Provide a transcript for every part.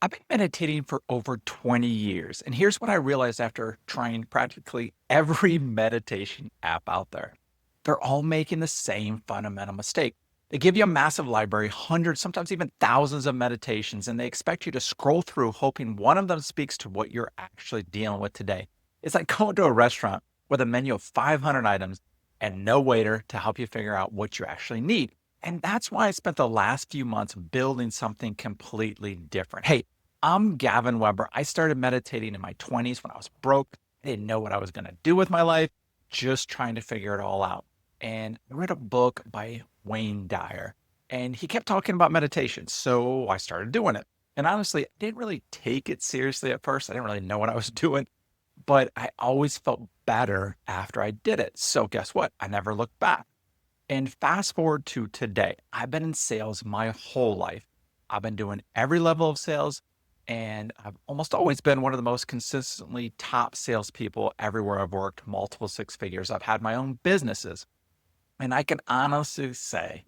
I've been meditating for over 20 years, and here's what I realized after trying practically every meditation app out there. They're all making the same fundamental mistake. They give you a massive library, hundreds, sometimes even thousands of meditations, and they expect you to scroll through hoping one of them speaks to what you're actually dealing with today. It's like going to a restaurant with a menu of 500 items and no waiter to help you figure out what you actually need. And that's why I spent the last few months building something completely different. Hey, I'm Gavin Weber. I started meditating in my 20s when I was broke. I didn't know what I was going to do with my life, just trying to figure it all out. And I read a book by Wayne Dyer, and he kept talking about meditation. So I started doing it. And honestly, I didn't really take it seriously at first. I didn't really know what I was doing, but I always felt better after I did it. So guess what? I never looked back. And fast forward to today, I've been in sales my whole life. I've been doing every level of sales, and I've almost always been one of the most consistently top salespeople everywhere I've worked, multiple six figures. I've had my own businesses. And I can honestly say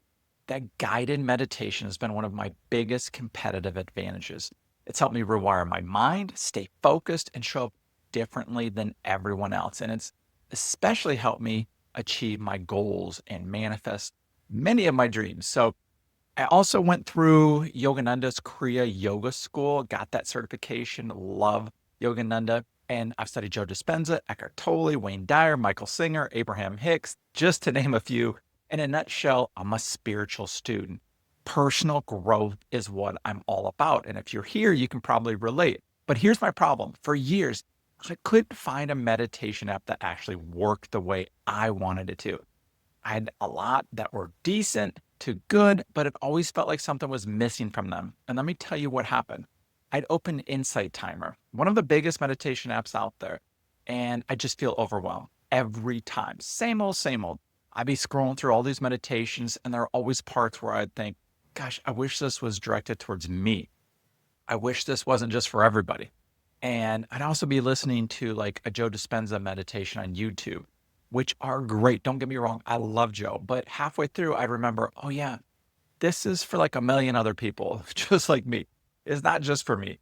that guided meditation has been one of my biggest competitive advantages. It's helped me rewire my mind, stay focused, and show up differently than everyone else. And it's especially helped me achieve my goals and manifest many of my dreams. So I also went through Yogananda's Kriya Yoga School, got that certification, love Yogananda. And I've studied Joe Dispenza, Eckhart Tolle, Wayne Dyer, Michael Singer, Abraham Hicks, just to name a few. In a nutshell, I'm a spiritual student. Personal growth is what I'm all about. And if you're here, you can probably relate. But here's my problem. For years, I couldn't find a meditation app that actually worked the way I wanted it to. I had a lot that were decent to good, but it always felt like something was missing from them. And let me tell you what happened. I'd open Insight Timer, one of the biggest meditation apps out there, and I just feel overwhelmed every time. Same old, same old. I'd be scrolling through all these meditations, and there are always parts where I'd think, gosh, I wish this was directed towards me. I wish this wasn't just for everybody. And I'd also be listening to like a Joe Dispenza meditation on YouTube, which are great. Don't get me wrong. I love Joe. But halfway through, I remember, oh, yeah, this is for like a million other people, just like me. It's not just for me.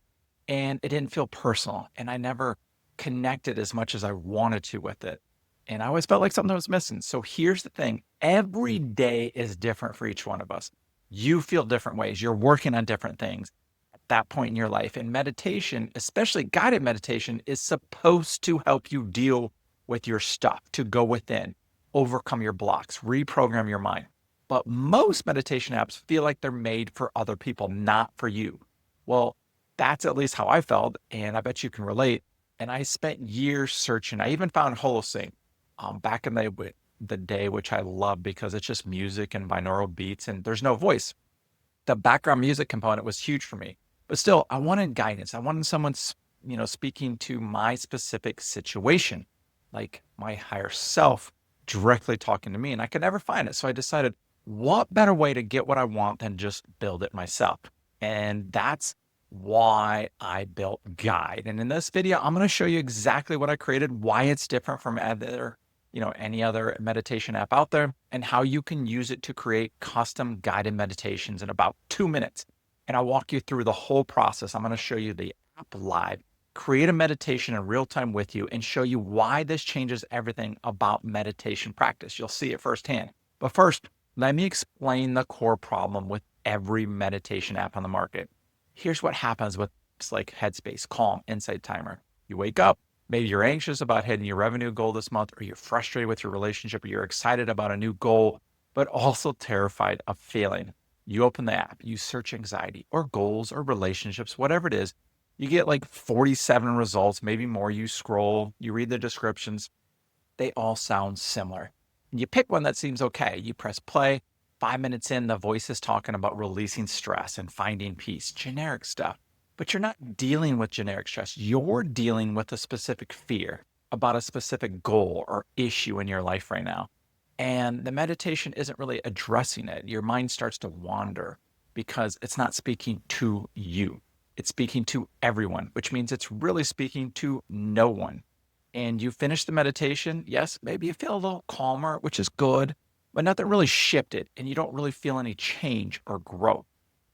And it didn't feel personal. And I never connected as much as I wanted to with it. And I always felt like something was missing. So here's the thing, every day is different for each one of us. You feel different ways. You're working on different things that point in your life. And meditation, especially guided meditation, is supposed to help you deal with your stuff, to go within, overcome your blocks, reprogram your mind. But most meditation apps feel like they're made for other people, not for you. Well, that's at least how I felt. And I bet you can relate. And I spent years searching. I even found Holosync back in the day, which I love because it's just music and binaural beats and there's no voice. The background music component was huge for me. But still, I wanted guidance. I wanted someone, speaking to my specific situation, like my higher self directly talking to me. And I could never find it. So I decided, what better way to get what I want than just build it myself? And that's why I built Guide. And in this video, I'm going to show you exactly what I created, why it's different from any other meditation app out there, and how you can use it to create custom guided meditations in about 2 minutes. And I'll walk you through the whole process. I'm going to show you the app live, create a meditation in real time with you, and show you why this changes everything about meditation practice. You'll see it firsthand. But first, let me explain the core problem with every meditation app on the market. Here's what happens with apps like Headspace, Calm, Insight Timer. You wake up, maybe you're anxious about hitting your revenue goal this month, or you're frustrated with your relationship, or you're excited about a new goal, but also terrified of failing. You open the app, you search anxiety or goals or relationships, whatever it is. You get like 47 results, maybe more. You scroll, you read the descriptions. They all sound similar. You pick one that seems okay. You press play. 5 minutes in, the voice is talking about releasing stress and finding peace, generic stuff. But you're not dealing with generic stress. You're dealing with a specific fear about a specific goal or issue in your life right now. And the meditation isn't really addressing it. Your mind starts to wander because it's not speaking to you. It's speaking to everyone, which means it's really speaking to no one. And you finish the meditation. Yes, maybe you feel a little calmer, which is good, but nothing really shifted and you don't really feel any change or growth.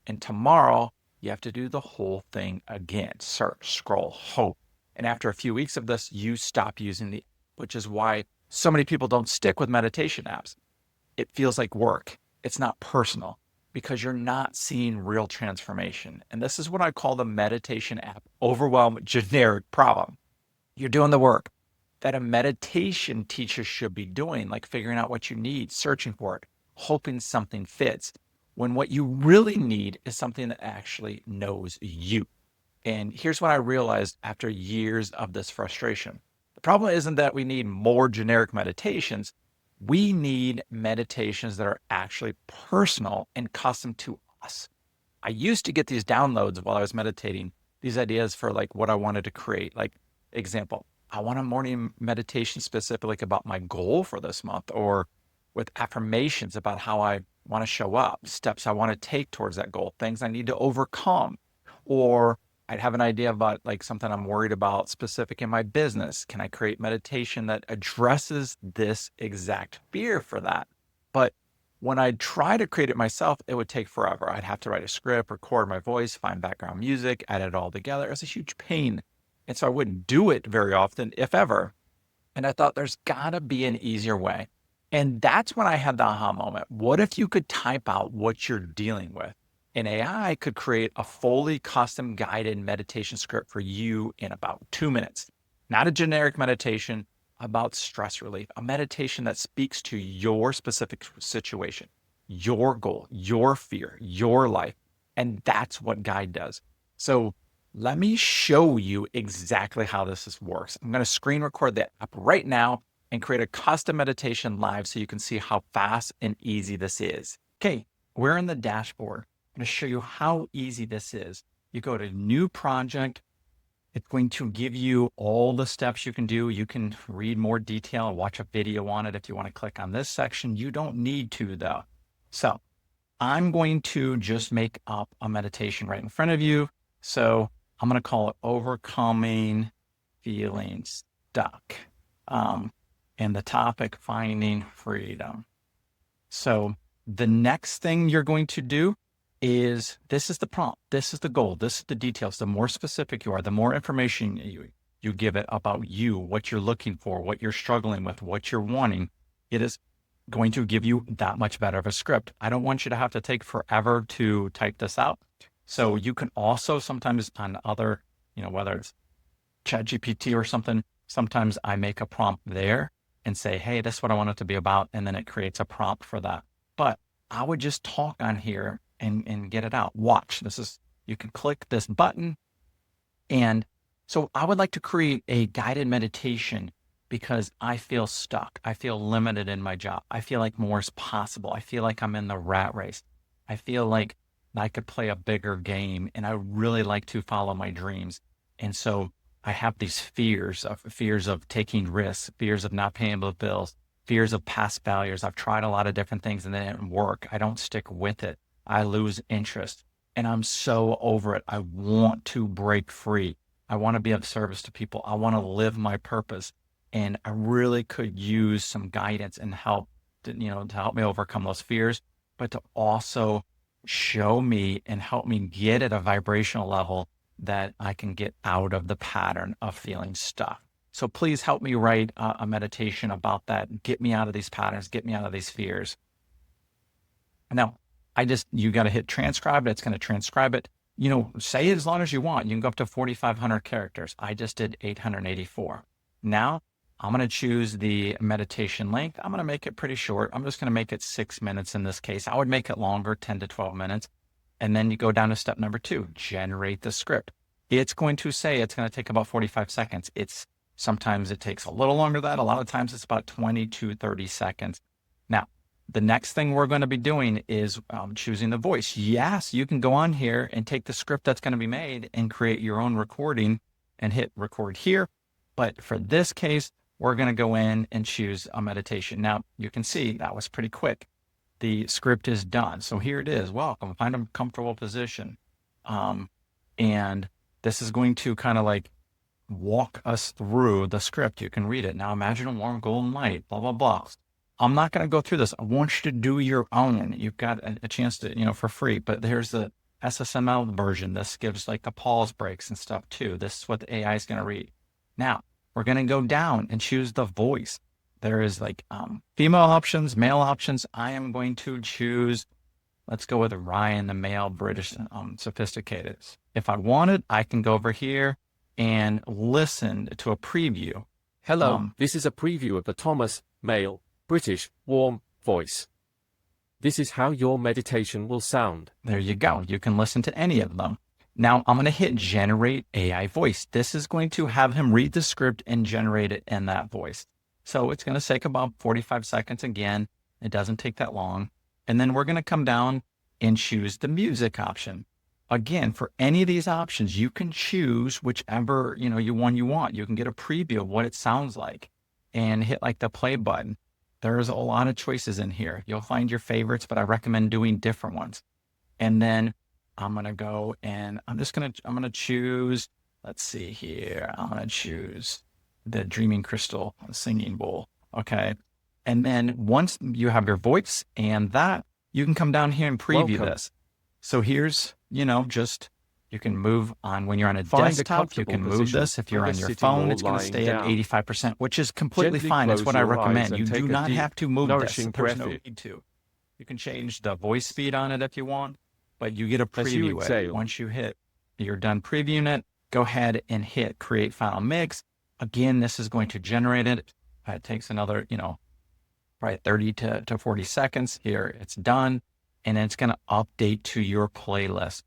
And tomorrow you have to do the whole thing again. Search, scroll, hope. And after a few weeks of this, you stop using the, which is why so many people don't stick with meditation apps. It feels like work. It's not personal because you're not seeing real transformation. And this is what I call the meditation app overwhelm generic problem. You're doing the work that a meditation teacher should be doing, like figuring out what you need, searching for it, hoping something fits, when what you really need is something that actually knows you. And here's what I realized after years of this frustration. The problem isn't that we need more generic meditations. We need meditations that are actually personal and custom to us. I used to get these downloads while I was meditating, these ideas for like what I wanted to create. Like, example, I want a morning meditation specifically about my goal for this month, or with affirmations about how I want to show up, steps I want to take towards that goal, things I need to overcome. Or I'd have an idea about like something I'm worried about specific in my business. Can I create meditation that addresses this exact fear for that? But when I try to create it myself, it would take forever. I'd have to write a script, record my voice, find background music, edit it all together. It was a huge pain. And so I wouldn't do it very often, if ever. And I thought there's got to be an easier way. And that's when I had the aha moment. What if you could type out what you're dealing with? And AI could create a fully custom guided meditation script for you in about 2 minutes. Not a generic meditation about stress relief, a meditation that speaks to your specific situation, your goal, your fear, your life. And that's what Guyde does. So let me show you exactly how works. I'm going to screen record the app right now and create a custom meditation live so you can see how fast and easy this is. Okay, we're in the dashboard. I'm going to show you how easy this is. You go to new project. It's going to give you all the steps you can do. You can read more detail and watch a video on it if you want to click on this section. You don't need to though. So I'm going to just make up a meditation right in front of you. So I'm going to call it Overcoming Feeling Stuck. And the topic, Finding Freedom. So the next thing you're going to do is, this is the prompt, this is the goal, this is the details. The more specific you are, the more information you give it about you, what you're looking for, what you're struggling with, what you're wanting, it is going to give you that much better of a script. I don't want you to have to take forever to type this out. So you can also sometimes on other, whether it's ChatGPT or something, sometimes I make a prompt there and say, hey, this is what I want it to be about. And then it creates a prompt for that. But I would just talk on here and get it out. Watch, you can click this button. And so I would like to create a guided meditation because I feel stuck. I feel limited in my job. I feel like more is possible. I feel like I'm in the rat race. I feel like I could play a bigger game and I really like to follow my dreams. And so I have these fears of taking risks, fears of not paying the bills, fears of past failures. I've tried a lot of different things and they didn't work. I don't stick with it. I lose interest and I'm so over it. I want to break free. I want to be of service to people. I want to live my purpose. And I really could use some guidance and help, to help me overcome those fears, but to also show me and help me get at a vibrational level that I can get out of the pattern of feeling stuck. So please help me write a meditation about that. Get me out of these patterns, get me out of these fears. Now, you got to hit transcribe. It's going to transcribe it. Say it as long as you want. You can go up to 4,500 characters. I just did 884. Now I'm going to choose the meditation length. I'm going to make it pretty short. I'm just going to make it 6 minutes in this case. I would make it longer, 10 to 12 minutes. And then you go down to step number 2, generate the script. It's going to say it's going to take about 45 seconds. Sometimes it takes a little longer than that. A lot of times it's about 20 to 30 seconds. Now, the next thing we're going to be doing is choosing the voice. Yes, you can go on here and take the script that's going to be made and create your own recording and hit record here. But for this case, we're going to go in and choose a meditation. Now, you can see that was pretty quick. The script is done. So here it is. Welcome. Find a comfortable position. And this is going to kind of like walk us through the script. You can read it. Now imagine a warm golden light, blah, blah, blah. I'm not going to go through this. I want you to do your own. You've got a chance to, for free, but here's the SSML version. This gives like the pause breaks and stuff too. This is what the AI is going to read. Now, we're going to go down and choose the voice. There is like female options, male options. I am going to choose, let's go with Ryan, the male British sophisticated. If I wanted, I can go over here and listen to a preview. Hello, this is a preview of the Thomas, male, British, warm voice. This is how your meditation will sound. There you go. You can listen to any of them. Now I'm going to hit generate AI voice. This is going to have him read the script and generate it in that voice. So it's going to take about 45 seconds again. It doesn't take that long. And then we're going to come down and choose the music option. Again, for any of these options, you can choose whichever, you want. You can get a preview of what it sounds like and hit like the play button. There's a lot of choices in here. You'll find your favorites, but I recommend doing different ones. And then I'm going to go and I'm going to choose, let's see here. I'm going to choose the Dreaming Crystal Singing Bowl. Okay. And then once you have your voice and that, you can come down here and preview this. So here's, you can move on when you're on a desktop, you can move this. If you're on your phone, it's going to stay at 85%, which is completely fine. It's what I recommend. You do not have to move this. There's no need to. You can change the voice speed on it if you want, but you get a preview it. Once you're done previewing it, go ahead and hit create final mix. Again, this is going to generate it. It takes another, probably 30 to 40 seconds. Here, it's done. And then it's going to update to your playlist.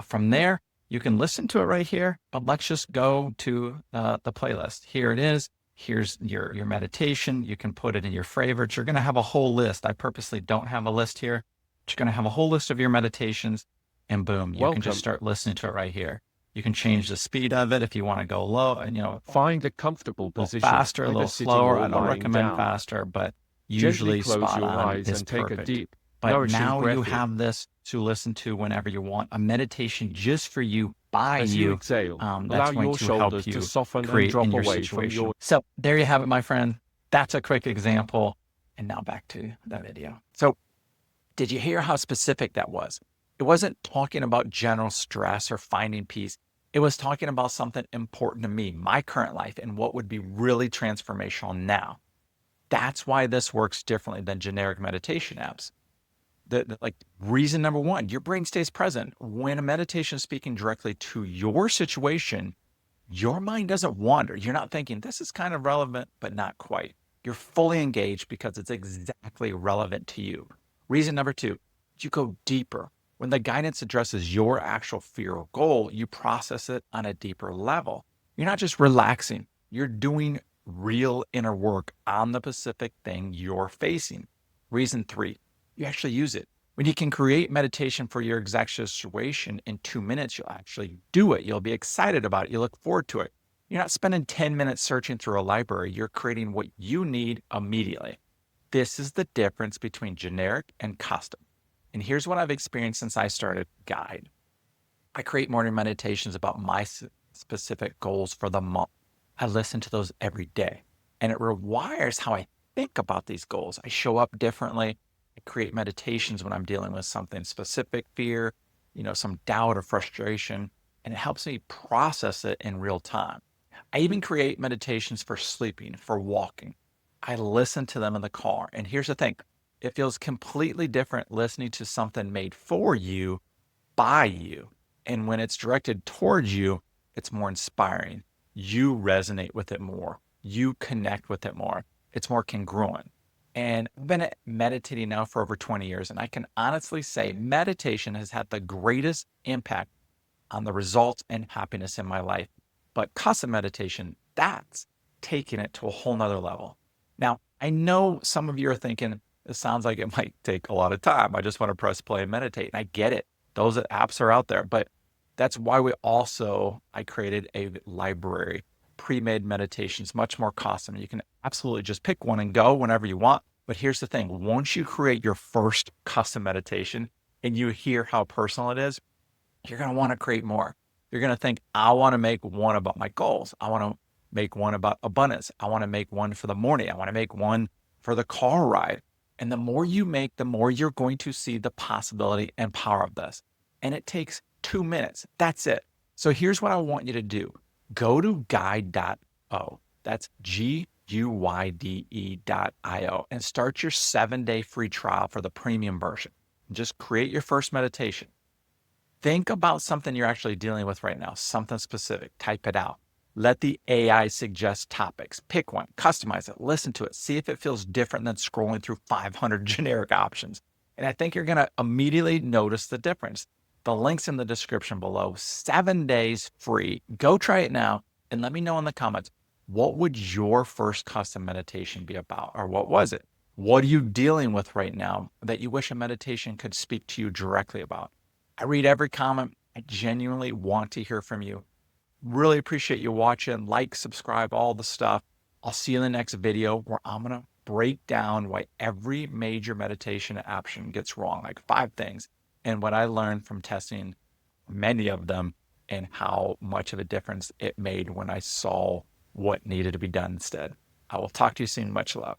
From there, you can listen to it right here, but let's just go to the playlist. Here it is. Here's your meditation. You can put it in your favorites. You're going to have a whole list. I purposely don't have a list here. But you're going to have a whole list of your meditations, and boom, you can just start listening to it right here. You can change the speed of it if you want to go low and, find a comfortable position. Faster, a little slower. I don't recommend faster, but usually spot on is perfect. But now you have this to listen to whenever you want, a meditation just for you, by you. That's going to help you create in your situation. So there you have it, my friend. That's a quick example. And now back to the video. So did you hear how specific that was? It wasn't talking about general stress or finding peace. It was talking about something important to me, my current life, and what would be really transformational now. That's why this works differently than generic meditation apps. Reason number one, your brain stays present. When a meditation is speaking directly to your situation, your mind doesn't wander. You're not thinking, this is kind of relevant, but not quite. You're fully engaged because it's exactly relevant to you. Reason number two, you go deeper. When the guidance addresses your actual fear or goal, you process it on a deeper level. You're not just relaxing. You're doing real inner work on the specific thing you're facing. Reason three, you actually use it. When you can create meditation for your exact situation in 2 minutes, you'll actually do it. You'll be excited about it. You look forward to it. You're not spending 10 minutes searching through a library. You're creating what you need immediately. This is the difference between generic and custom. And here's what I've experienced since I started Guyde. I create morning meditations about my specific goals for the month. I listen to those every day, and it rewires how I think about these goals. I show up differently. I create meditations when I'm dealing with something specific, fear, some doubt or frustration, and it helps me process it in real time. I even create meditations for sleeping, for walking. I listen to them in the car. And here's the thing, it feels completely different listening to something made for you, by you. And when it's directed towards you, it's more inspiring. You resonate with it more. You connect with it more. It's more congruent. And I've been meditating now for over 20 years, and I can honestly say meditation has had the greatest impact on the results and happiness in my life. But custom meditation, that's taking it to a whole nother level. Now, I know some of you are thinking, it sounds like it might take a lot of time. I just want to press play and meditate. And I get it. Those apps are out there. But that's why I created a library, pre-made meditations, much more custom. You can absolutely just pick one and go whenever you want. But here's the thing. Once you create your first custom meditation and you hear how personal it is, you're going to want to create more. You're going to think, I want to make one about my goals. I want to make one about abundance. I want to make one for the morning. I want to make one for the car ride. And the more you make, the more you're going to see the possibility and power of this. and it takes 2 minutes. That's it. So here's what I want you to do. Go to guide.io. That's GUYDE.io and start your 7-day free trial for the premium version. Just create your first meditation. Think about something you're actually dealing with right now, something specific. Type it out. Let the AI suggest topics. Pick one, customize it, listen to it, see if it feels different than scrolling through 500 generic options. And I think you're going to immediately notice the difference. The link's in the description below. 7 days free. Go try it now and let me know in the comments, what would your first custom meditation be about? Or what was it? What are you dealing with right now that you wish a meditation could speak to you directly about? I read every comment. I genuinely want to hear from you. Really appreciate you watching. Like, subscribe, all the stuff. I'll see you in the next video where I'm going to break down why every major meditation option gets wrong, like 5 things, and what I learned from testing many of them and how much of a difference it made when I saw what needed to be done instead. I will talk to you soon. Much love.